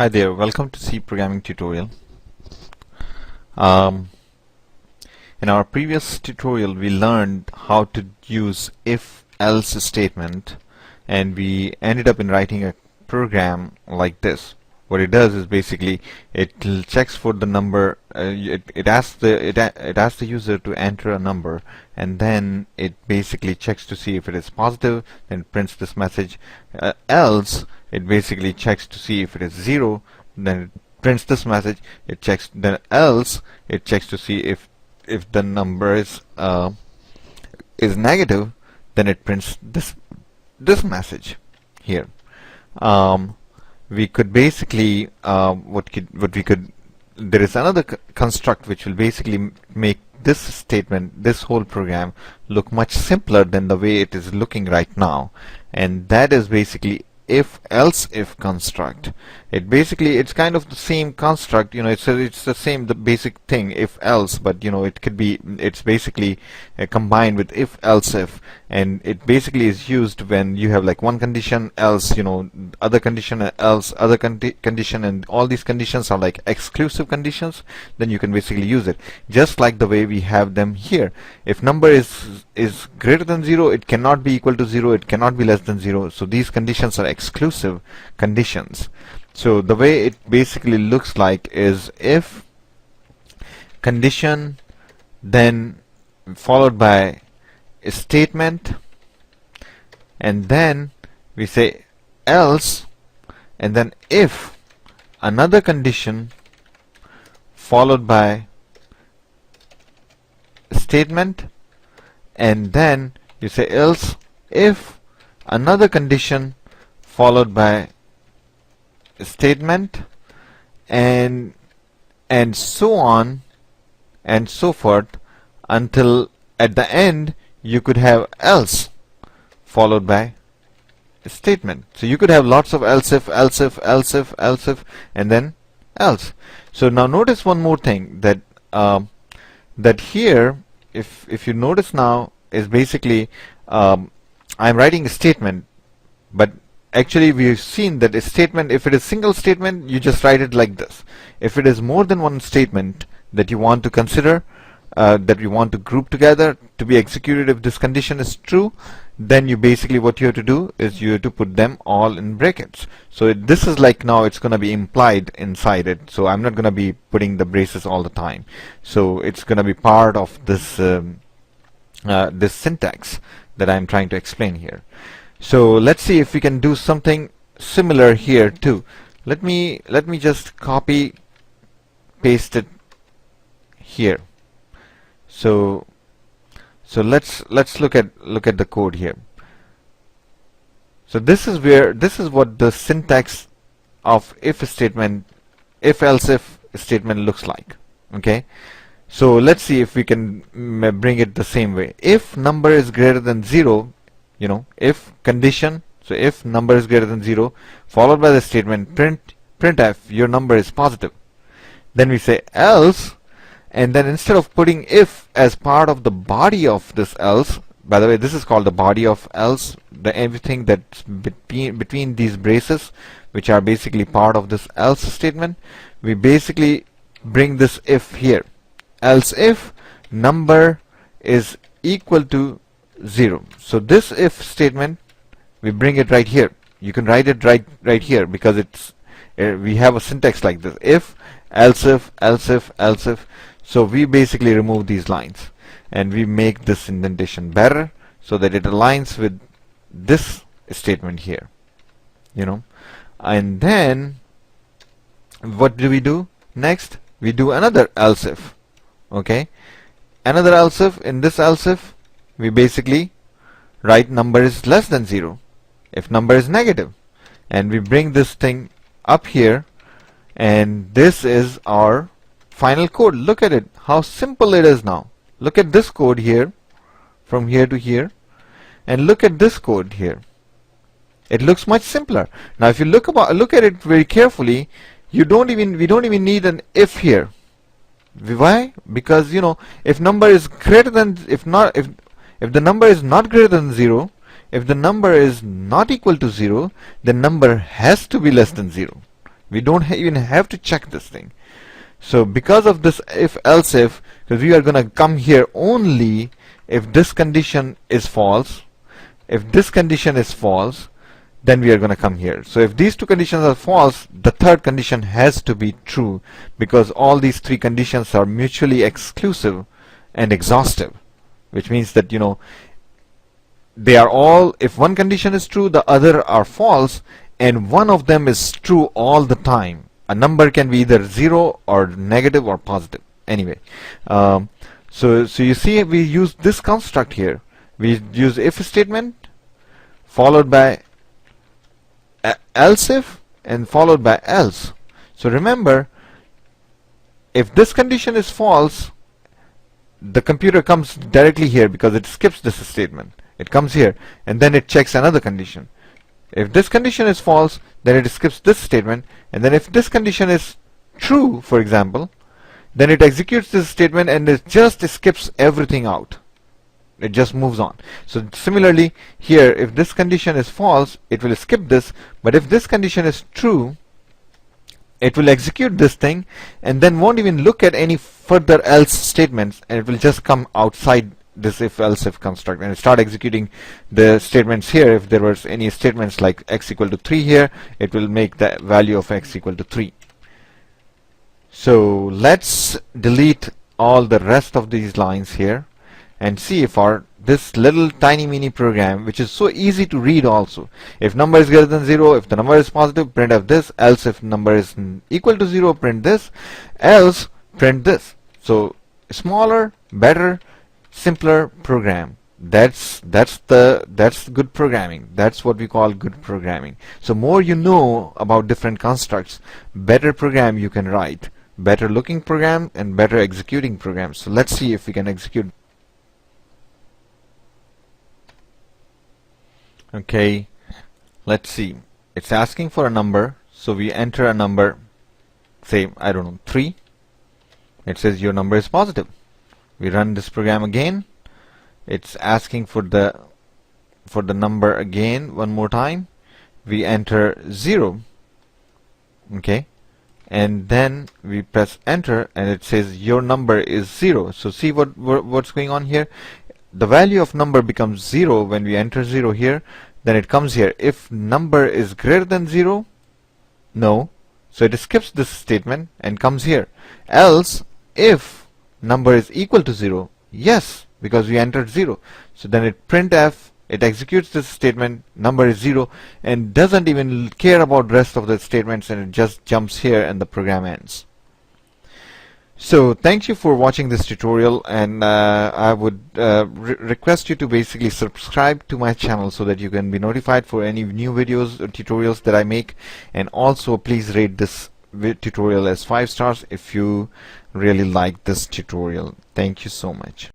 Hi there, welcome to C programming tutorial. Um, in our previous tutorial we learned how to use if-else statement, and we ended up in writing a program like this. What it does is basically it checks for the number, it asks the user to enter a number, and then it basically checks to see if it is positive, then prints this message. Else it basically checks to see if it is 0, then it prints this message. It checks, then else it checks to see if the number is negative, then it prints this message here. We could basically there is another construct which will basically make this statement, this whole program, look much simpler than the way it is looking right now, and that is basically if construct. It's kind of the same construct, it's the same, the basic thing, if else, but it's basically combined with if, and it basically is used when you have like one condition, else, other condition, else, other condition, and all these conditions are like exclusive conditions. Then you can basically use it just like the way we have them here. If number is greater than 0, it cannot be equal to 0, it cannot be less than 0. So these conditions are exclusive conditions. So the way it basically looks like is if condition, then followed by a statement, and then we say else, and then if another condition followed by a statement, and then you say else if another condition followed by a statement, and so on and so forth, until at the end you could have else followed by a statement. So you could have lots of else if, and then else. So now notice one more thing, that that here, if you notice now, is basically I'm writing a statement, but actually we've seen that a statement, if it is single statement, you just write it like this. If it is more than one statement that you want to consider, that you want to group together to be executed if this condition is true, then you basically, what you have to do is you have to put them all in brackets. So this is like, now it's going to be implied inside it, so I'm not going to be putting the braces all the time. So it's going to be part of this this syntax that I'm trying to explain here. So let's see if we can do something similar here too. Let me just copy paste it here. So let's look at the code here. So this is what the syntax of if statement, if else if statement looks like. Okay, so let's see if we can bring it the same way. If number is greater than 0, if condition, so if number is greater than 0 followed by the statement printf, your number is positive. Then we say else, and then instead of putting if as part of the body of this else, by the way, this is called the body of else, everything that's between these braces, which are basically part of this else statement, we basically bring this if here. Else if number is equal to 0. So this if statement, we bring it right here. You can write it right here, because it's we have a syntax like this: if, else if, else if, else if. So we basically remove these lines, and we make this indentation better so that it aligns with this statement here. And then what do we do next? We do another else if. Okay, another else if. In this else if, we basically write number is less than 0 if number is negative, and we bring this thing up here, and this is our final code. Look at it, how simple it is now. Look at this code here, from here to here, and look at this code here. It looks much simpler. Now if you look at it very carefully, we don't even need an if here. Why? Because if number is greater than, if the number is not greater than 0, if the number is not equal to 0, then number has to be less than 0. We don't even have to check this thing. So because of this if else if, because we are going to come here only if this condition is false. If this condition is false, then we are going to come here. So if these two conditions are false, the third condition has to be true, because all these three conditions are mutually exclusive and exhaustive, which means that, you know, they are all, if one condition is true, the other are false, and one of them is true all the time. A number can be either 0 or negative or positive. Anyway, so you see, we use this construct here. We use if statement followed by else if and followed by else. So remember, if this condition is false, the computer comes directly here because it skips this statement. It comes here and then it checks another condition. If this condition is false, then it skips this statement, and then if this condition is true, for example, then it executes this statement and it just skips everything out. It just moves on. So similarly here, if this condition is false, it will skip this, but if this condition is true, it will execute this thing and then won't even look at any further else statements, and it will just come outside this if else if construct and start executing the statements here. If there was any statements like x equal to 3 here, it will make the value of x equal to 3. So let's delete all the rest of these lines here and see if our this little tiny mini program, which is so easy to read also. If number is greater than 0, if the number is positive, printf this. Else if number is equal to 0, print this. Else print this. So smaller, better, simpler program. That's good programming. That's what we call good programming. So more you know about different constructs, better program you can write, better looking program and better executing programs. So let's see if we can execute. Okay, let's see. It's asking for a number, so we enter a number, say, I don't know, 3. It says your number is positive. We run this program again. It's asking for the number again one more time. We enter 0. Okay, and then we press enter and it says your number is 0. So see what's going on here. The value of number becomes 0 when we enter 0 here. Then it comes here. If number is greater than 0, no. So it skips this statement and comes here. Else if number is equal to 0, yes, because we entered 0. So then it printf, it executes this statement, number is 0, and doesn't even care about rest of the statements, and it just jumps here and the program ends. So thank you for watching this tutorial, and I would request you to basically subscribe to my channel so that you can be notified for any new videos or tutorials that I make, and also please rate this tutorial as 5 stars if you really like this tutorial. Thank you so much.